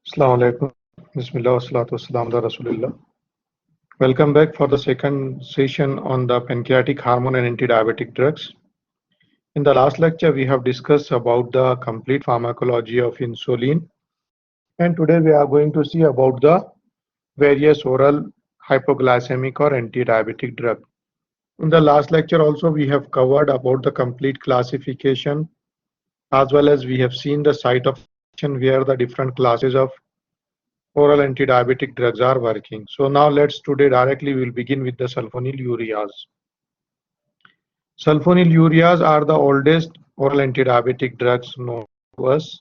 Assalamu alaikum. Bismillah wa salatu wassalam ala Rasulillah. Welcome back for the second session on the pancreatic hormone and anti-diabetic drugs. In the last lecture, we have discussed about the complete pharmacology of insulin, and today we are going to see about the various oral hypoglycemic or anti-diabetic drug. In the last lecture also, we have covered about the complete classification as well as we have seen the site of action where the different classes of oral anti-diabetic drugs are working. So now let's today directly we'll begin with the sulfonylureas. Sulfonylureas are the oldest oral anti-diabetic drugs known to us.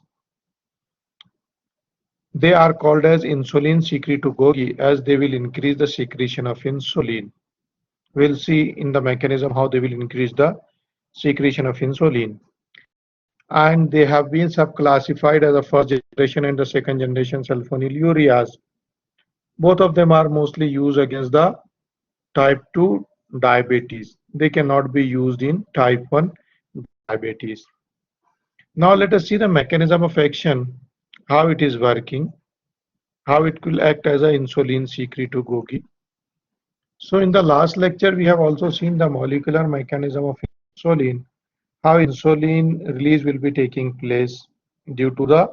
They are called as insulin secretagogue as they will increase the secretion of insulin. We'll see in the mechanism how they will increase the secretion of insulin. And they have been subclassified as the first generation and the second generation sulfonylureas. Both of them are mostly used against the type 2 diabetes. They cannot be used in type 1 diabetes. Now let us see the mechanism of action, how it is working, how it will act as an insulin secretagogue. So in the last lecture, we have also seen the molecular mechanism of insulin, how insulin release will be taking place due to the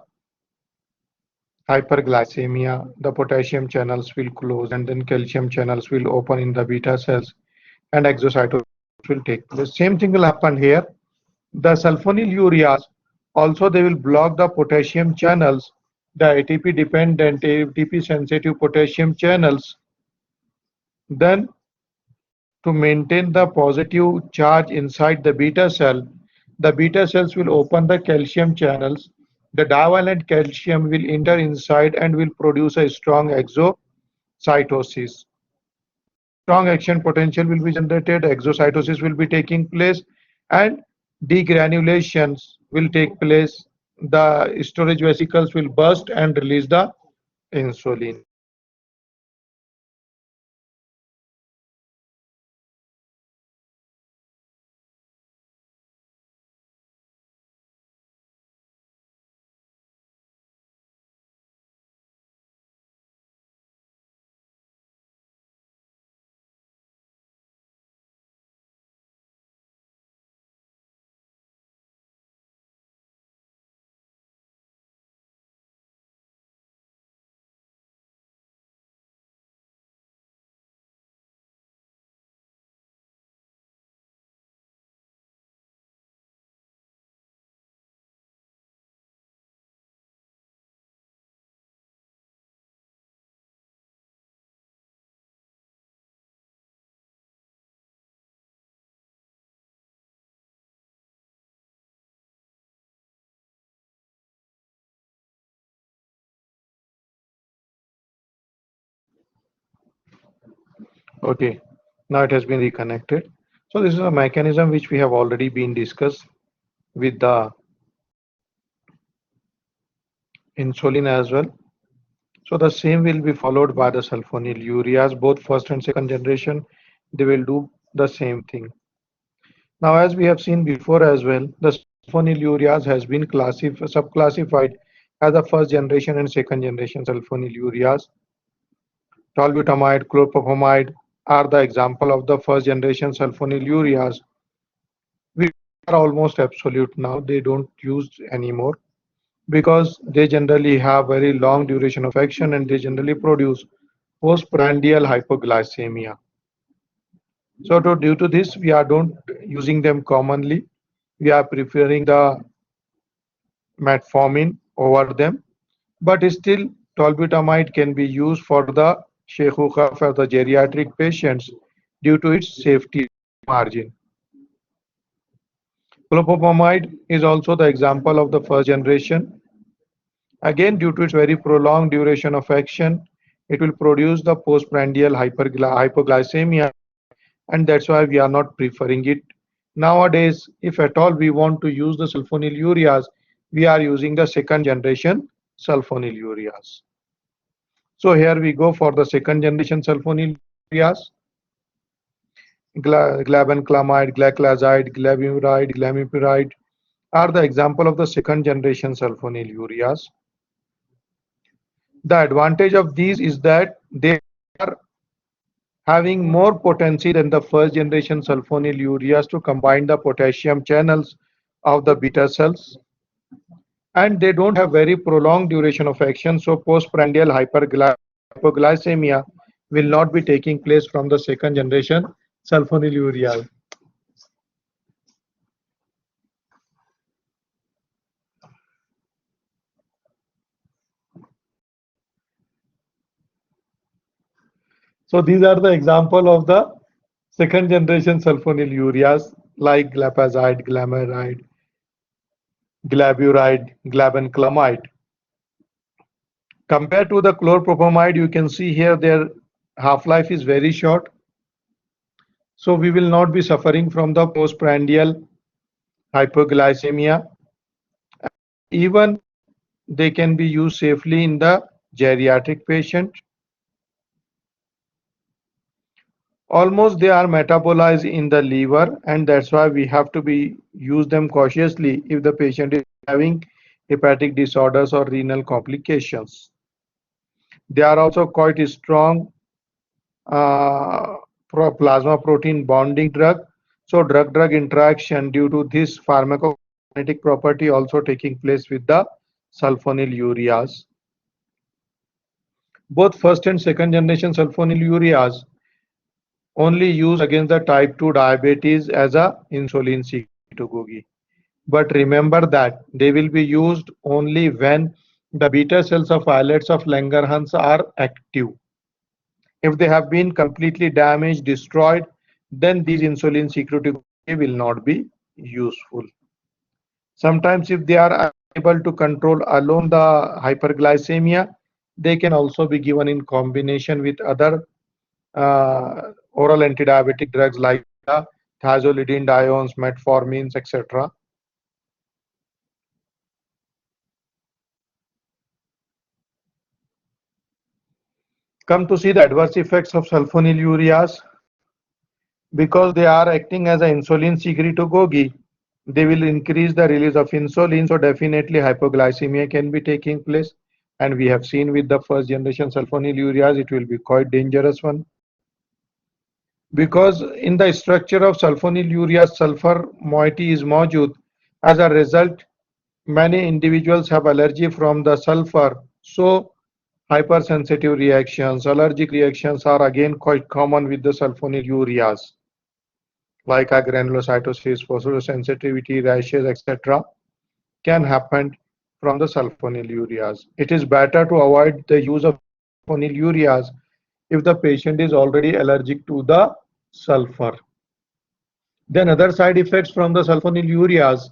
hyperglycemia. The potassium channels will close and then calcium channels will open in the beta cells and exocytosis will take place. Same thing will happen here. The sulfonylureas also they will block the potassium channels, the ATP dependent, ATP sensitive potassium channels. Then to maintain the positive charge inside the beta cell, the beta cells will open the calcium channels. The divalent calcium will enter inside and will produce a strong exocytosis. Strong action potential will be generated, exocytosis will be taking place, and degranulations will take place. The storage vesicles will burst and release the insulin. Okay, now it has been reconnected. So this is a mechanism which we have already been discussed with the insulin as well. So the same will be followed by the sulfonylureas, both first and second generation, they will do the same thing. Now as we have seen before as well, the sulfonylureas has been subclassified as the first generation and second generation sulfonylureas. Tolbutamide, chlorpheniramine are the example of the first generation sulfonylureas, which are almost absolute now. They don't use anymore because they generally have very long duration of action and they generally produce postprandial hypoglycemia. So due to this, we are don't using them commonly. We are preferring the metformin over them, but still tolbutamide can be used for the shaykhukha for the geriatric patients due to its safety margin. Chlorpheniramine is also the example of the first generation. Again, due to its very prolonged duration of action, it will produce the postprandial hypoglycemia, and that's why we are not preferring it. Nowadays, if at all we want to use the sulfonylureas, we are using the second generation sulfonylureas. So here we go for the second generation sulfonylureas. Glabenclamide, glyclazide, glebumeride, glimepiride are the example of the second generation sulfonylureas. The advantage of these is that they are having more potency than the first generation sulfonylureas to combine the potassium channels of the beta cells, and they don't have very prolonged duration of action, so postprandial hypoglycemia will not be taking place from the second generation sulfonylureas. So these are the example of the second generation sulfonylureas like glapazide, glamaride, glaburide, glabenclamide. Compared to the chlorpropamide, you can see here their half-life is very short. So we will not be suffering from the postprandial hypoglycemia. Even they can be used safely in the geriatric patient. Almost they are metabolized in the liver, and that's why we have to be use them cautiously if the patient is having hepatic disorders or renal complications. They are also quite strong uh, plasma protein bonding drug. So drug-drug interaction due to this pharmacokinetic property also taking place with the sulfonylureas. Both first and second generation sulfonylureas only use against the type 2 diabetes as a insulin secretagogue. But remember that they will be used only when the beta cells of islets of Langerhans are active. If they have been completely damaged, destroyed, then these insulin secretagogue will not be useful. Sometimes if they are able to control alone the hyperglycemia, they can also be given in combination with other oral antidiabetic drugs like thiazolidinediones, metformins, etc. Come to see the adverse effects of sulfonylureas. Because they are acting as an insulin secretagogue, they will increase the release of insulin, so definitely hypoglycemia can be taking place. And we have seen with the first generation sulfonylureas, it will be quite dangerous one. Because in the structure of sulfonylurea, sulfur moiety is موجود. As a result, many individuals have allergy from the sulfur. So hypersensitive reactions, allergic reactions are again quite common with the sulfonylureas, like granulocytosis, photosensitivity, rashes, etc. can happen from the sulfonylureas. It is better to avoid the use of sulfonylureas if the patient is already allergic to the sulfur. Then other side effects from the sulfonylureas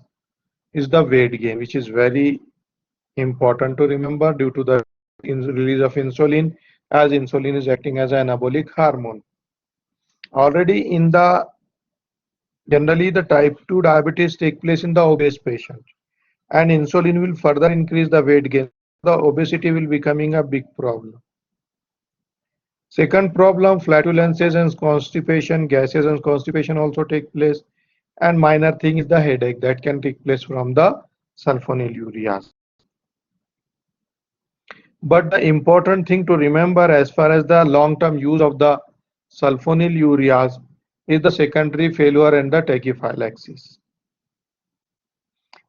is the weight gain, which is very important to remember due to the release of insulin, as insulin is acting as an anabolic hormone. Already in the generally the type 2 diabetes take place in the obese patient, and insulin will further increase the weight gain. The obesity will becoming a big problem. Second problem, flatulences and constipation, gases and constipation also take place. And minor thing is the headache that can take place from the sulfonylureas. But the important thing to remember as far as the long-term use of the sulfonylureas is the secondary failure and the tachyphylaxis.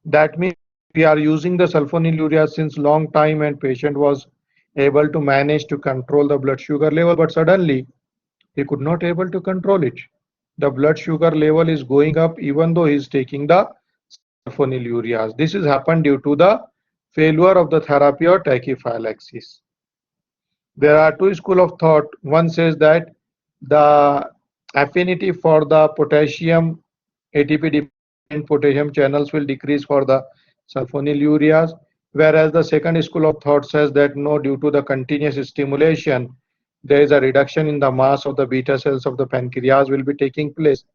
That means we are using the sulfonylureas since long time and patient was able to manage to control the blood sugar level, but suddenly he could not able to control it. The blood sugar level is going up even though he is taking the sulfonylureas. This has happened due to the failure of the therapy or tachyphylaxis. There are two schools of thought. One says that the affinity for the potassium ATP dependent potassium channels will decrease for the sulfonylureas, whereas the second school of thought says that no, due to the continuous stimulation, there is a reduction in the mass of the beta cells of the pancreas will be taking place.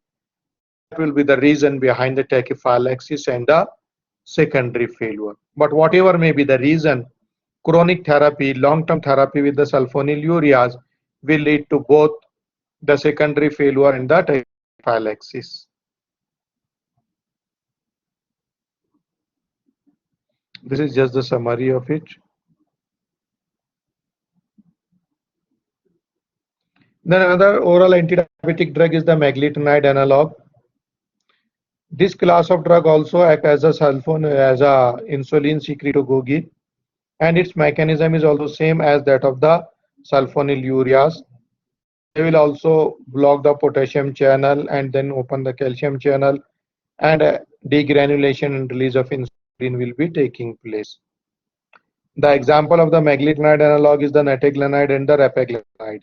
That will be the reason behind the tachyphylaxis and the secondary failure. But whatever may be the reason, chronic therapy, long-term therapy with the sulfonylureas will lead to both the secondary failure and the tachyphylaxis. This is just the summary of it. Then another oral antidiabetic drug is the meglitide analog. This class of drug also act as a insulin secretagogue, and its mechanism is also same as that of the sulfonylureas. They will also block the potassium channel and then open the calcium channel, and degranulation and release of insulin will be taking place. The example of the meglitide analog is the nataglanide and the repaglanide.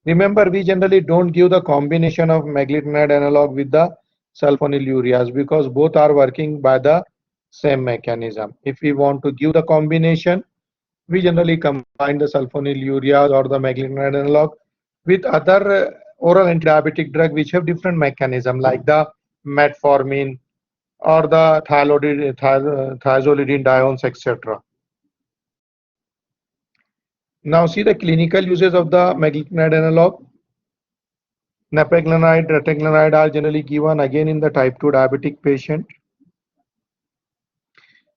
Remember, we generally don't give the combination of meglitide analog with the sulfonylureas because both are working by the same mechanism. If we want to give the combination, we generally combine the sulfonylureas or the meglitide analog with other oral antidiabetic drug which have different mechanism like the metformin or the thiazolidine etc. Now see the clinical uses of the meglitide analog. Napaglanide, retaglanide are generally given again in the type 2 diabetic patient.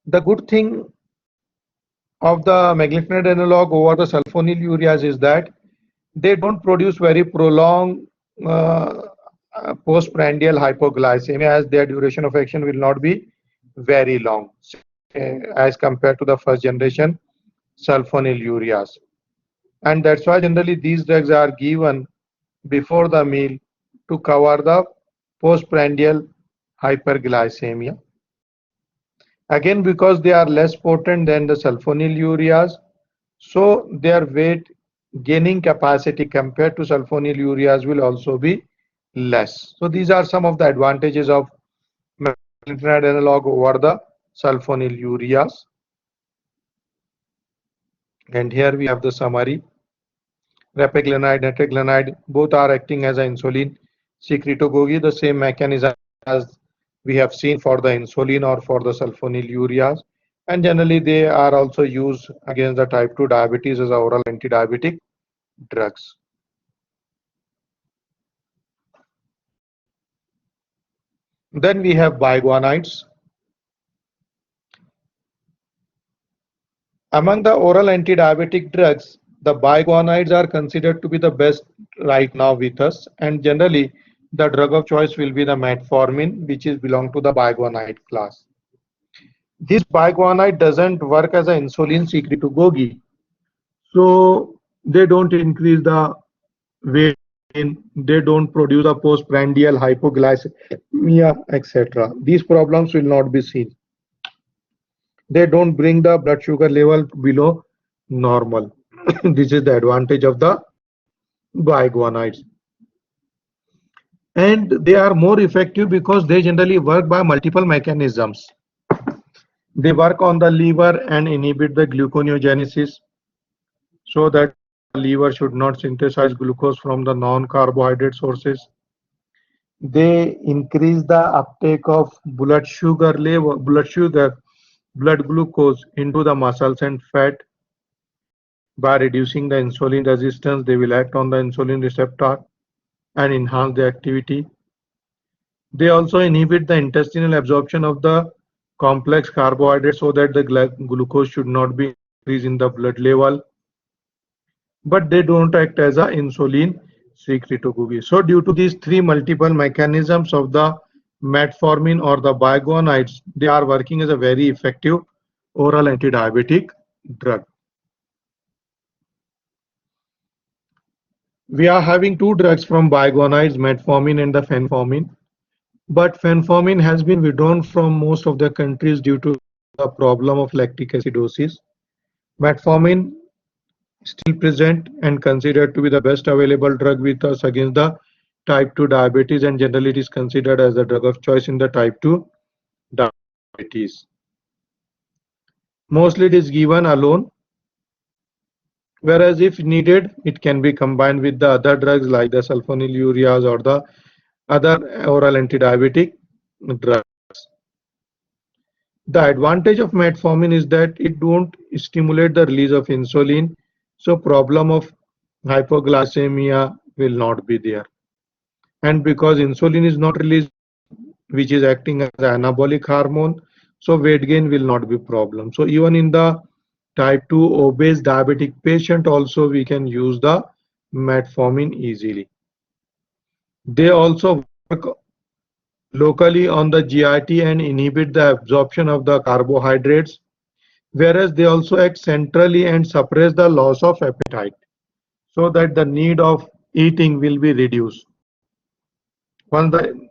The good thing of the meglitide analog over the sulfonylureas is that they don't produce very prolonged postprandial hypoglycemia, as their duration of action will not be very long as compared to the first generation sulfonylureas. And that's why generally these drugs are given before the meal to cover the postprandial hyperglycemia. Again, because they are less potent than the sulfonylureas, so their weight gaining capacity compared to sulfonylureas will also be less. So these are some of the advantages of meglitide analog over the sulfonylureas. And here we have the summary. Repaglanide, nataglanide, both are acting as an insulin secretagogue, the same mechanism as we have seen for the insulin or for the sulfonylureas. And generally they are also used against the type 2 diabetes as oral antidiabetic drugs. Then we have biguanides. Among the oral antidiabetic drugs, the biguanides are considered to be the best right now with us, and generally the drug of choice will be the metformin, which is belong to the biguanide class. This biguanide doesn't work as an insulin secretagogue, so they don't increase the weight, they don't produce a postprandial hypoglycemia, etc. These problems will not be seen. They don't bring the blood sugar level below normal. This is the advantage of the biguanides. And they are more effective because they generally work by multiple mechanisms. They work on the liver and inhibit the gluconeogenesis so that the liver should not synthesize glucose from the non-carbohydrate sources. They increase the uptake of blood glucose into the muscles and fat. By reducing the insulin resistance, they will act on the insulin receptor and enhance the activity. They also inhibit the intestinal absorption of the complex carbohydrates so that the glucose should not be increased in the blood level. But they don't act as an insulin secretagogue. So due to these three multiple mechanisms of the metformin or the biguanides, they are working as a very effective oral antidiabetic drug. We are having two drugs from biguanides, metformin and the fenformin. But fenformin has been withdrawn from most of the countries due to the problem of lactic acidosis. Metformin still present and considered to be the best available drug with us against the type 2 diabetes, and generally it is considered as the drug of choice in the type 2 diabetes. Mostly it is given alone, whereas if needed, it can be combined with the other drugs like the sulfonylureas or the other oral antidiabetic drugs. The advantage of metformin is that it don't stimulate the release of insulin, so problem of hypoglycemia will not be there. And because insulin is not released, which is acting as an anabolic hormone, so weight gain will not be problem. So even in the type 2 obese diabetic patient also we can use the metformin easily. They also work locally on the GIT and inhibit the absorption of the carbohydrates, whereas they also act centrally and suppress the loss of appetite, so that the need of eating will be reduced. Once the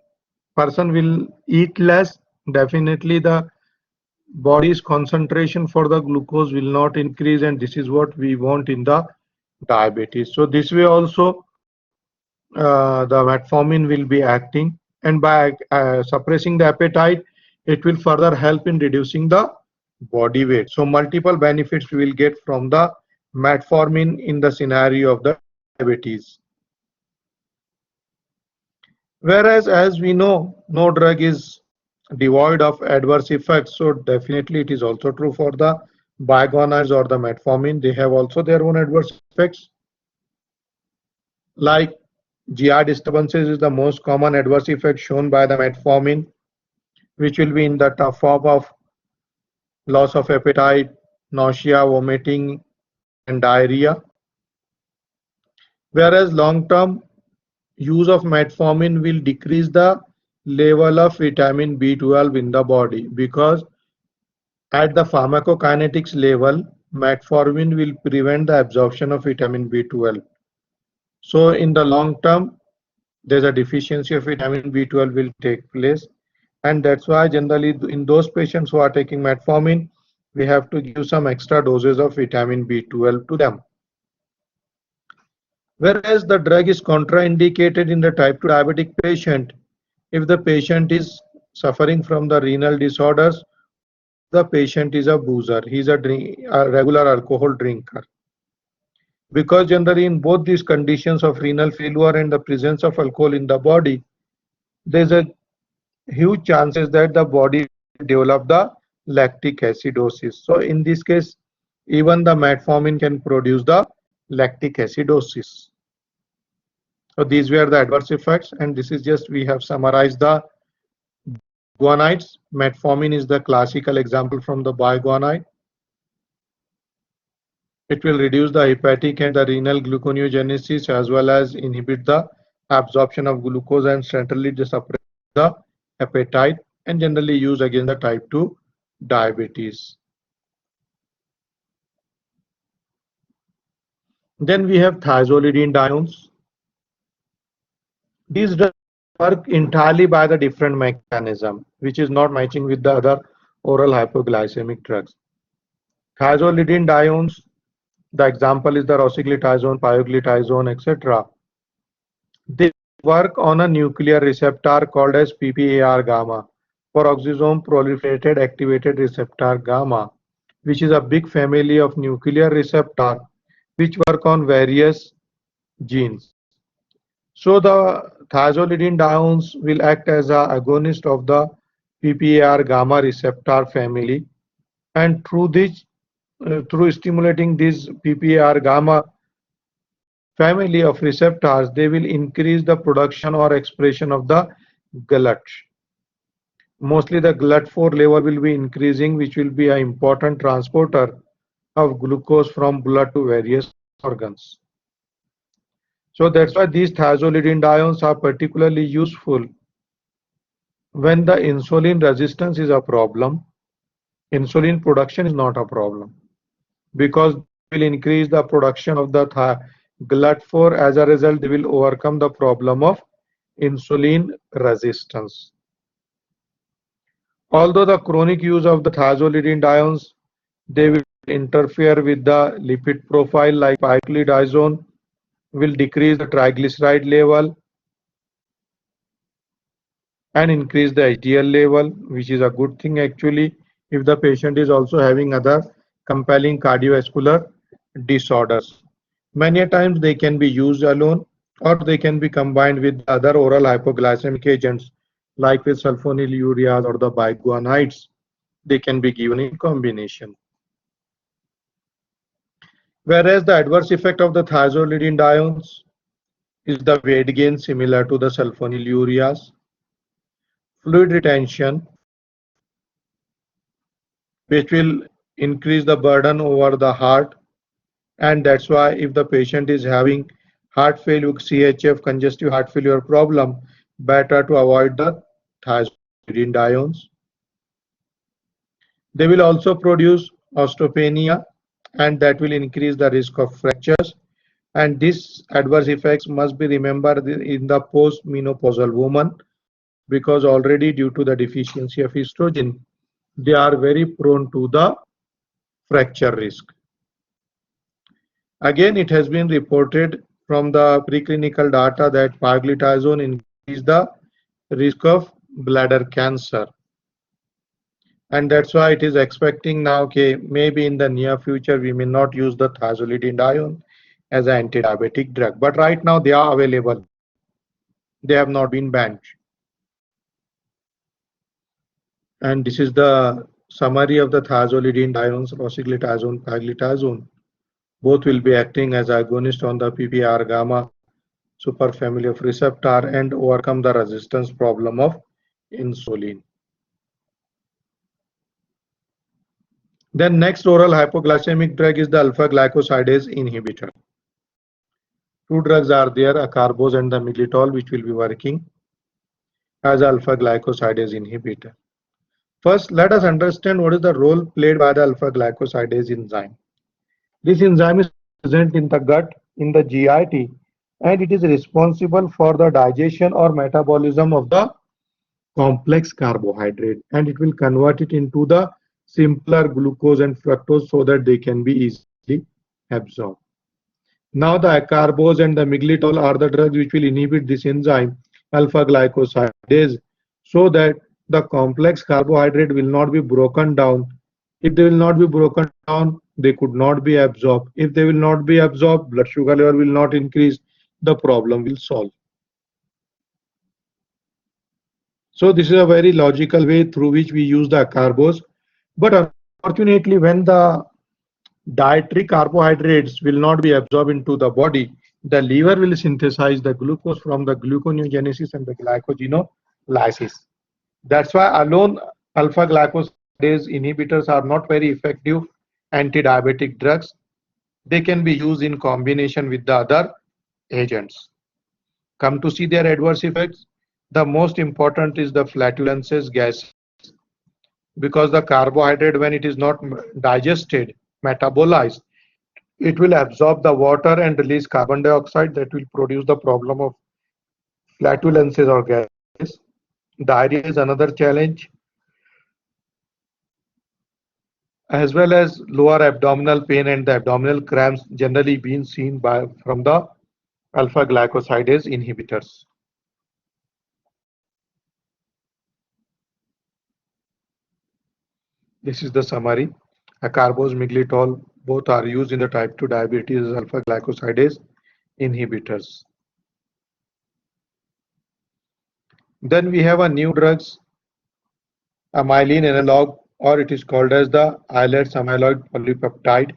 person will eat less, definitely the body's concentration for the glucose will not increase, and this is what we want in the diabetes. So this way also the metformin will be acting, and by suppressing the appetite, it will further help in reducing the body weight. So multiple benefits we will get from the metformin in the scenario of the diabetes. Whereas, as we know, no drug is devoid of adverse effects. So definitely it is also true for the biguanides or the metformin. They have also their own adverse effects. Like GI disturbances is the most common adverse effect shown by the metformin, which will be in the form of loss of appetite, nausea, vomiting, and diarrhea. Whereas long-term use of metformin will decrease the level of vitamin B12 in the body, because at the pharmacokinetics level, metformin will prevent the absorption of vitamin B12. So in the long term, there's a deficiency of vitamin B12 will take place, and that's why generally in those patients who are taking metformin, we have to give some extra doses of vitamin B12 to them. Whereas the drug is contraindicated in the type 2 diabetic patient if the patient is suffering from the renal disorders, the patient is a boozer, he's a regular alcohol drinker. Because generally in both these conditions of renal failure and the presence of alcohol in the body, there's a huge chances that the body develop the lactic acidosis. So in this case, even the metformin can produce the lactic acidosis. So these were the adverse effects, and this is just we have summarized the guanides. Metformin is the classical example from the biguanide. It will reduce the hepatic and the renal gluconeogenesis as well as inhibit the absorption of glucose and centrally suppress the appetite, and generally used against the type 2 diabetes. Then we have thiazolidinediones. These drugs work entirely by the different mechanism, which is not matching with the other oral hypoglycemic drugs. Thiazolidinediones, the example is the rosiglitazone, pioglitazone, etc. They work on a nuclear receptor called as PPAR gamma, peroxisome proliferated activated receptor gamma, which is a big family of nuclear receptor which work on various genes. So the thiazolidinediones will act as an agonist of the PPAR gamma receptor family, and through stimulating this PPAR gamma family of receptors, they will increase the production or expression of the GLUT. Mostly the GLUT4 level will be increasing, which will be an important transporter of glucose from blood to various organs. So that's why these thiazolidinediones are particularly useful when the insulin resistance is a problem. Insulin production is not a problem, because they will increase the production of the GLUT4. As a result, they will overcome the problem of insulin resistance. Although the chronic use of the thiazolidinediones, they will interfere with the lipid profile, like pioglitazone will decrease the triglyceride level and increase the HDL level, which is a good thing actually if the patient is also having other compelling cardiovascular disorders. Many times they can be used alone, or they can be combined with other oral hypoglycemic agents like with sulfonylureas or the biguanides. They can be given in combination. Whereas the adverse effect of the thiazolidinediones is the weight gain similar to the sulfonylureas, fluid retention, which will increase the burden over the heart, and that's why if the patient is having heart failure, CHF, congestive heart failure problem, better to avoid the thiazolidinediones. They will also produce osteopenia, and that will increase the risk of fractures. And these adverse effects must be remembered in the post-menopausal woman, because already due to the deficiency of estrogen, they are very prone to the fracture risk. Again, it has been reported from the preclinical data that pioglitazone increases the risk of bladder cancer. And that's why it is expecting now, okay, maybe in the near future we may not use the thiazolidinedione as an anti-diabetic drug. But right now they are available. They have not been banned. And this is the summary of the thiazolidinediones, rosiglitazone, pioglitazone. Both will be acting as agonist on the PPAR gamma superfamily of receptor and overcome the resistance problem of insulin. Then next oral hypoglycemic drug is the alpha glycosidase inhibitor. Two drugs are there, acarbose and the miglitol, which will be working as alpha glycosidase inhibitor. First, let us understand what is the role played by the alpha glycosidase enzyme. This enzyme is present in the gut, in the GIT, and it is responsible for the digestion or metabolism of the complex carbohydrate, and it will convert it into the simpler glucose and fructose so that they can be easily absorbed. Now the acarbose and the miglitol are the drugs which will inhibit this enzyme alpha glycosidase so that the complex carbohydrate will not be broken down. If they will not be broken down, they could not be absorbed. If they will not be absorbed, blood sugar level will not increase, the problem will solve. So this is a very logical way through which we use the acarbose. But unfortunately, when the dietary carbohydrates will not be absorbed into the body, the liver will synthesize the glucose from the gluconeogenesis and the glycogenolysis. That's why alone alpha glycosidase inhibitors are not very effective anti-diabetic drugs. They can be used in combination with the other agents. Come to see their adverse effects. The most important is the flatulences, gas, because the carbohydrate, when it is not digested, metabolized, it will absorb the water and release carbon dioxide that will produce the problem of flatulences or gases. Diarrhea is another challenge, as well as lower abdominal pain and the abdominal cramps generally being seen from the alpha glycosidase inhibitors. This is the summary. Acarbose, miglitol, both are used in the type 2 diabetes as alpha glycosidase inhibitors. Then we have a new drugs, amylin analog, or it is called as the islets amyloid polypeptide.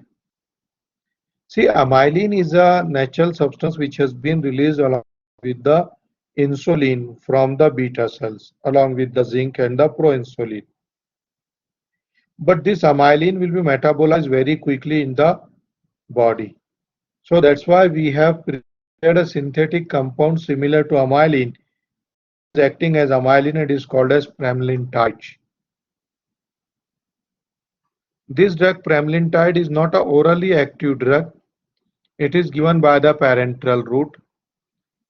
See, amylin is a natural substance which has been released along with the insulin from the beta cells, along with the zinc and the proinsulin. But this amylin will be metabolized very quickly in the body. So that's why we have prepared a synthetic compound similar to amylin, acting as amylin. It is called as pramlintide. This drug pramlintide is not an orally active drug. It is given by the parenteral route.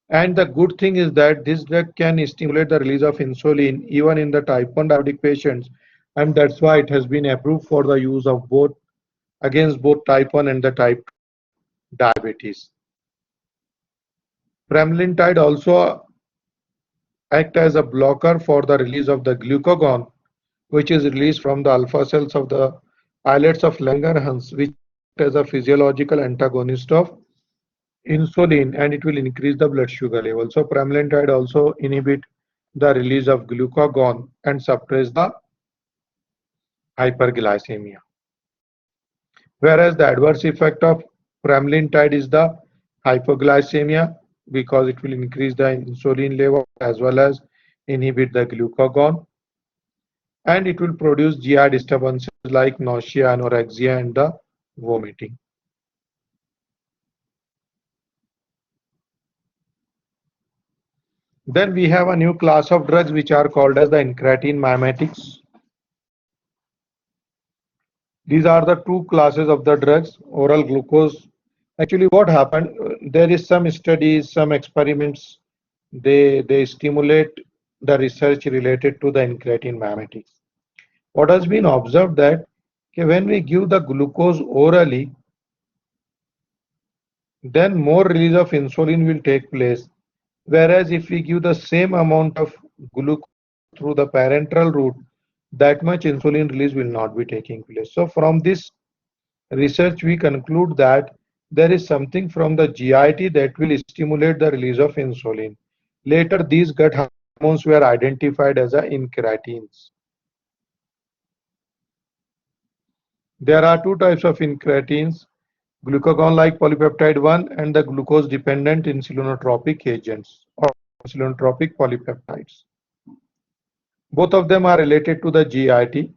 And the good thing is that this drug can stimulate the release of insulin even in the type 1 diabetic patients, and that's why it has been approved for the use of both against both type 1 and the type 2 diabetes. Pramlintide also acts as a blocker for the release of the glucagon, which is released from the alpha cells of the islets of Langerhans, which is a physiological antagonist of insulin, and it will increase the blood sugar level. So pramlintide also inhibit the release of glucagon and suppress the hyperglycemia. Whereas the adverse effect of pramlintide is the hypoglycemia, because it will increase the insulin level as well as inhibit the glucagon, and it will produce GI disturbances like nausea, anorexia, and the vomiting. Then we have a new class of drugs which are called as the incretin mimetics. These are the two classes of the drugs, oral glucose. Actually, what happened? There is some studies, some experiments. They stimulate the research related to the incretin mimetics. What has been observed that okay, when we give the glucose orally, then more release of insulin will take place. Whereas if we give the same amount of glucose through the parenteral route, that much insulin release will not be taking place. So from this research, we conclude that there is something from the GIT that will stimulate the release of insulin. Later, these gut hormones were identified as incretins. There are two types of incretins, glucagon-like polypeptide 1 and the glucose-dependent insulinotropic agents or insulinotropic polypeptides. Both of them are related to the GIT.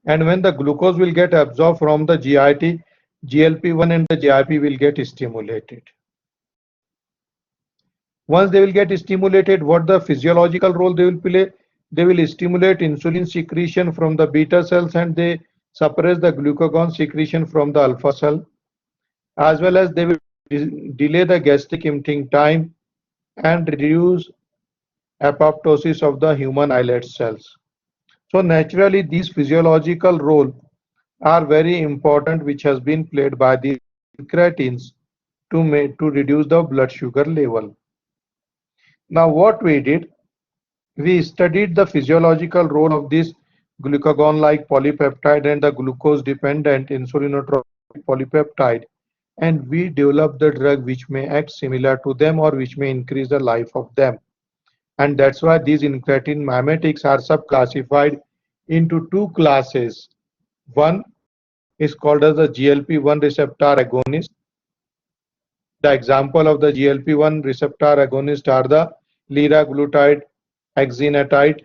And when the glucose will get absorbed from the GIT, GLP-1 and the GIP will get stimulated. Once they will get stimulated, what the physiological role they will play? They will stimulate insulin secretion from the beta cells and they suppress the glucagon secretion from the alpha cell, as well as they will delay the gastric emptying time and reduce apoptosis of the human islet cells. So naturally, these physiological roles are very important, which has been played by the incretins to reduce the blood sugar level. Now, what we did, we studied the physiological role of this glucagon-like polypeptide and the glucose-dependent insulinotropic polypeptide, and we developed the drug which may act similar to them or which may increase the life of them. And that's why these incretin mimetics are subclassified into two classes. One is called as the GLP-1 receptor agonist. The example of the GLP-1 receptor agonist are the liraglutide, exenatide,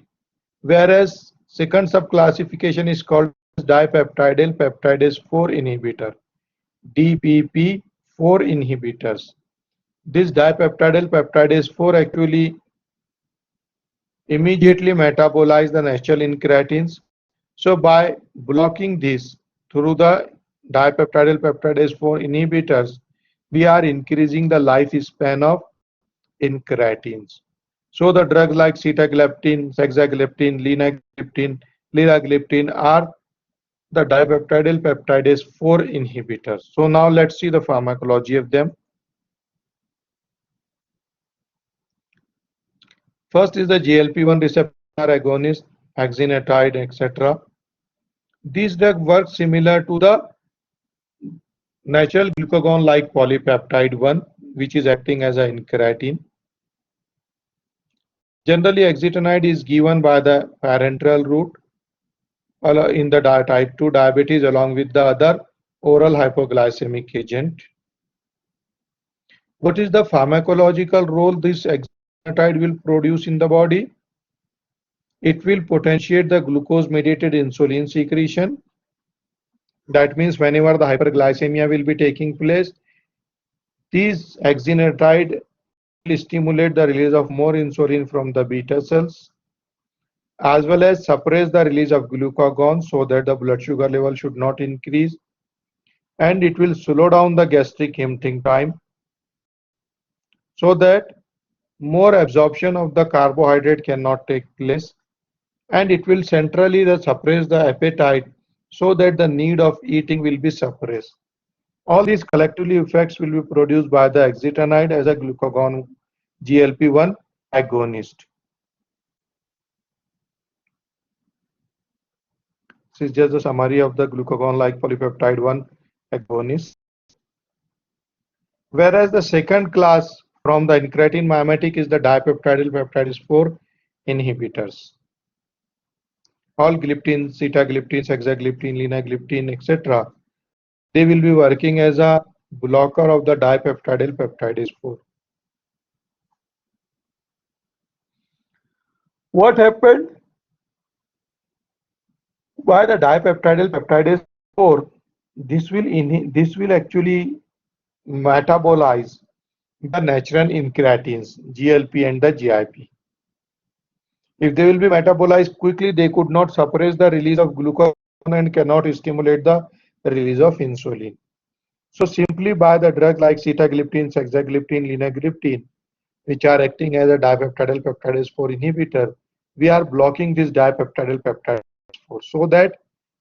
whereas second subclassification is called dipeptidyl peptidase 4 inhibitor, DPP4 inhibitors. This dipeptidyl peptidase 4 actually immediately metabolize the natural incretins. So by blocking this through the dipeptidyl peptidase 4 inhibitors, we are increasing the lifespan of incretins. So the drugs like sitagliptin, saxagliptin, linagliptin are the dipeptidyl peptidase 4 inhibitors. So now let's see the pharmacology of them. First is the GLP-1 receptor agonist, exenatide, etc. These drugs work similar to the natural glucagon-like polypeptide 1, which is acting as an incretin. Generally, exenatide is given by the parenteral route in the type 2 diabetes along with the other oral hypoglycemic agent. What is the pharmacological role this exenatide will produce in the body? It will potentiate the glucose-mediated insulin secretion. That means whenever the hyperglycemia will be taking place, these exenatide will stimulate the release of more insulin from the beta cells, as well as suppress the release of glucagon so that the blood sugar level should not increase, and it will slow down the gastric emptying time so that more absorption of the carbohydrate cannot take place, and it will centrally suppress the appetite so that the need of eating will be suppressed. All these collectively effects will be produced by the exenatide as a glucagon GLP-1 agonist. This is just a summary of the glucagon-like polypeptide 1 agonist. Whereas the second class from the incretin mimetic is the dipeptidyl peptidase 4 inhibitors. All gliptin, sitagliptin, saxagliptin, linagliptin, etc. They will be working as a blocker of the dipeptidyl peptidase 4. What happened? By the dipeptidyl peptidase 4, this will actually metabolize the natural incretins, GLP and the GIP. If they will be metabolized quickly, they could not suppress the release of glucagon and cannot stimulate the release of insulin. So simply by the drugs like sitagliptin, saxagliptin, linagliptin, which are acting as a dipeptidyl peptidase 4 inhibitor, we are blocking this dipeptidyl peptidase 4 so that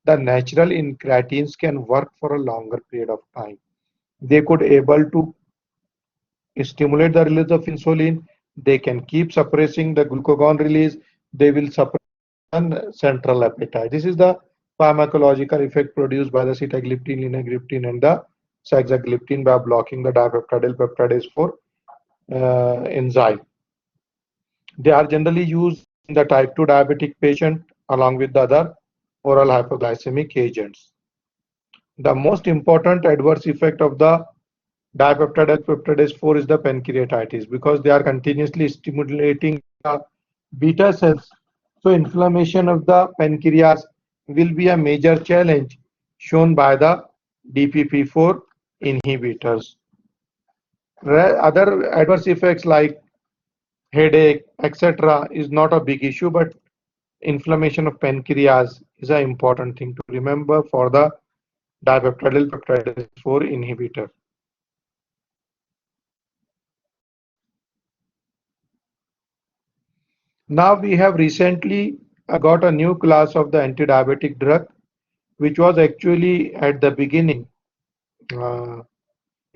the natural incretins can work for a longer period of time. They could able to stimulate the release of insulin. They can keep suppressing the glucagon release. They will suppress central appetite. This is the pharmacological effect produced by the sitagliptin, linagliptin, and the saxagliptin by blocking the dipeptidyl peptidase 4 enzyme. They are generally used in the type 2 diabetic patient along with the other oral hypoglycemic agents. The most important adverse effect of the dipeptidyl peptidase 4 is the pancreatitis because they are continuously stimulating the beta cells. So inflammation of the pancreas will be a major challenge shown by the DPP4 inhibitors. Other adverse effects like headache, etc. is not a big issue, but inflammation of pancreas is an important thing to remember for the dipeptidyl peptidase 4 inhibitor. Now we have recently got a new class of the anti-diabetic drug, which was actually at the beginning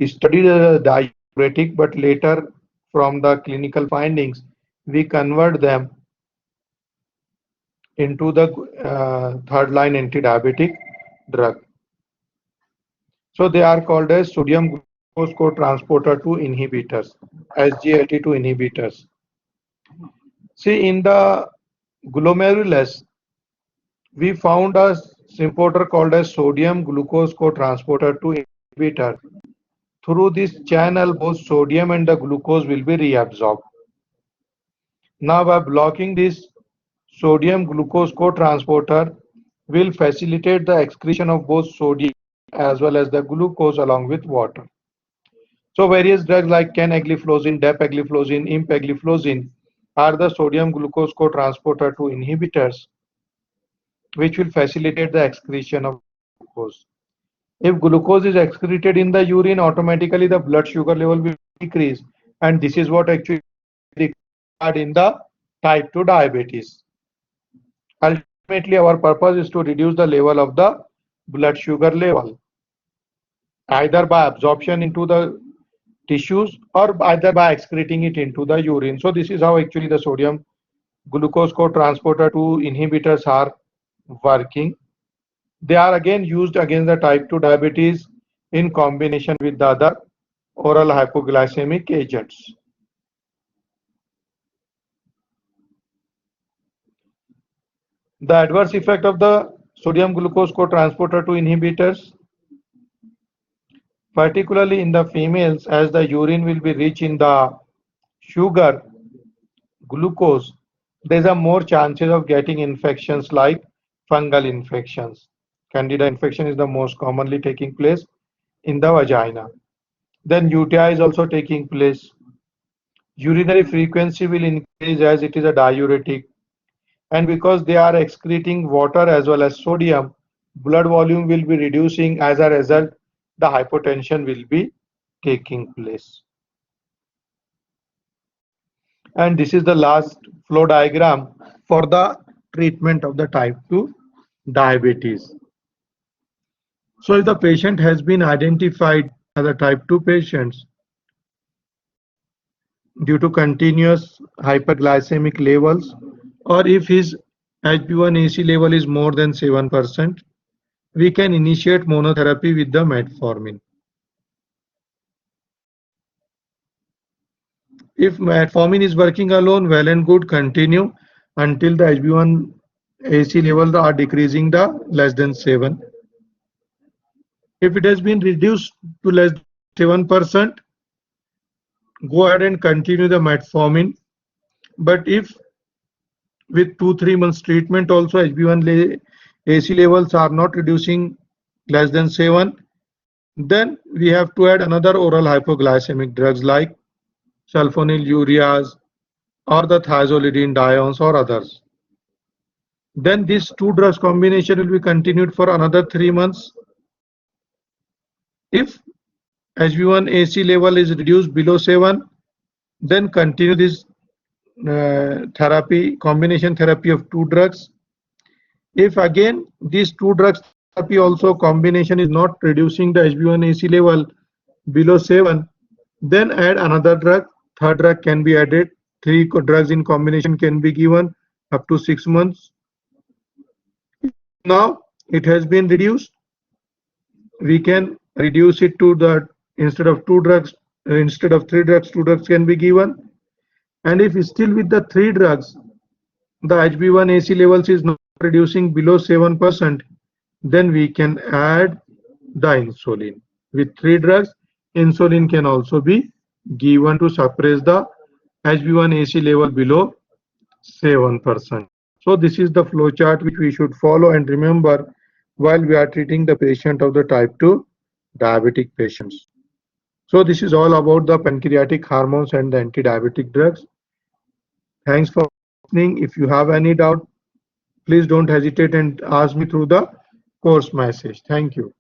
studied as a diuretic, but later from the clinical findings, we convert them into the third line anti-diabetic drug. So they are called as sodium glucose cotransporter 2 inhibitors, SGLT2 inhibitors. See, in the glomerulus, we found a symporter called as sodium glucose cotransporter 2 inhibitor. Through this channel, both sodium and the glucose will be reabsorbed. Now, by blocking this sodium glucose cotransporter, will facilitate the excretion of both sodium as well as the glucose along with water. So, various drugs like canagliflozin, dapagliflozin, empagliflozin are the sodium glucose cotransporter 2 inhibitors, which will facilitate the excretion of glucose. If glucose is excreted in the urine, automatically the blood sugar level will decrease, and this is what actually required in the type 2 diabetes. Ultimately, our purpose is to reduce the level of the blood sugar level, either by absorption into the tissues or either by excreting it into the urine. So this is how actually the sodium glucose cotransporter 2 inhibitors are working. They are again used against the type 2 diabetes in combination with the other oral hypoglycemic agents. The adverse effect of the sodium glucose cotransporter 2 inhibitors, particularly in the females, as the urine will be rich in the sugar, glucose, there is a more chances of getting infections like fungal infections. Candida infection is the most commonly taking place in the vagina. Then UTI is also taking place. Urinary frequency will increase as it is a diuretic. And because they are excreting water as well as sodium, blood volume will be reducing. As a result, the hypotension will be taking place. And this is the last flow diagram for the treatment of the type 2 diabetes. So if the patient has been identified as a type 2 patient due to continuous hyperglycemic levels, or if his HbA1c level is more than 7%, we can initiate monotherapy with the metformin. If metformin is working alone, well and good, continue until the HbA1c levels are decreasing the less than 7. If it has been reduced to less than 7%, go ahead and continue the metformin. But if with 2-3 months treatment also HbA1c levels are not reducing less than 7, then we have to add another oral hypoglycemic drugs like sulfonylureas, or the thiazolidinediones or others. Then this two drugs combination will be continued for another 3 months. If HbA1c level is reduced below 7, then continue this combination therapy of two drugs. If again these two drugs therapy also combination is not reducing the HbA1c level below 7, then add another drug. Third drug can be added. 3 drugs in combination can be given up to 6 months. Now it has been reduced. We can reduce it to the instead of 3 drugs, 2 drugs can be given. And if still with the 3 drugs, the HbA1c levels is not reducing below 7%, then we can add the insulin. With 3 drugs, insulin can also be given to suppress the HbA1c level below 7%. So this is the flow chart which we should follow and remember while we are treating the patient of the type 2 diabetic patients. So this is all about the pancreatic hormones and the anti-diabetic drugs. Thanks for listening. If you have any doubt, please don't hesitate and ask me through the course message. Thank you.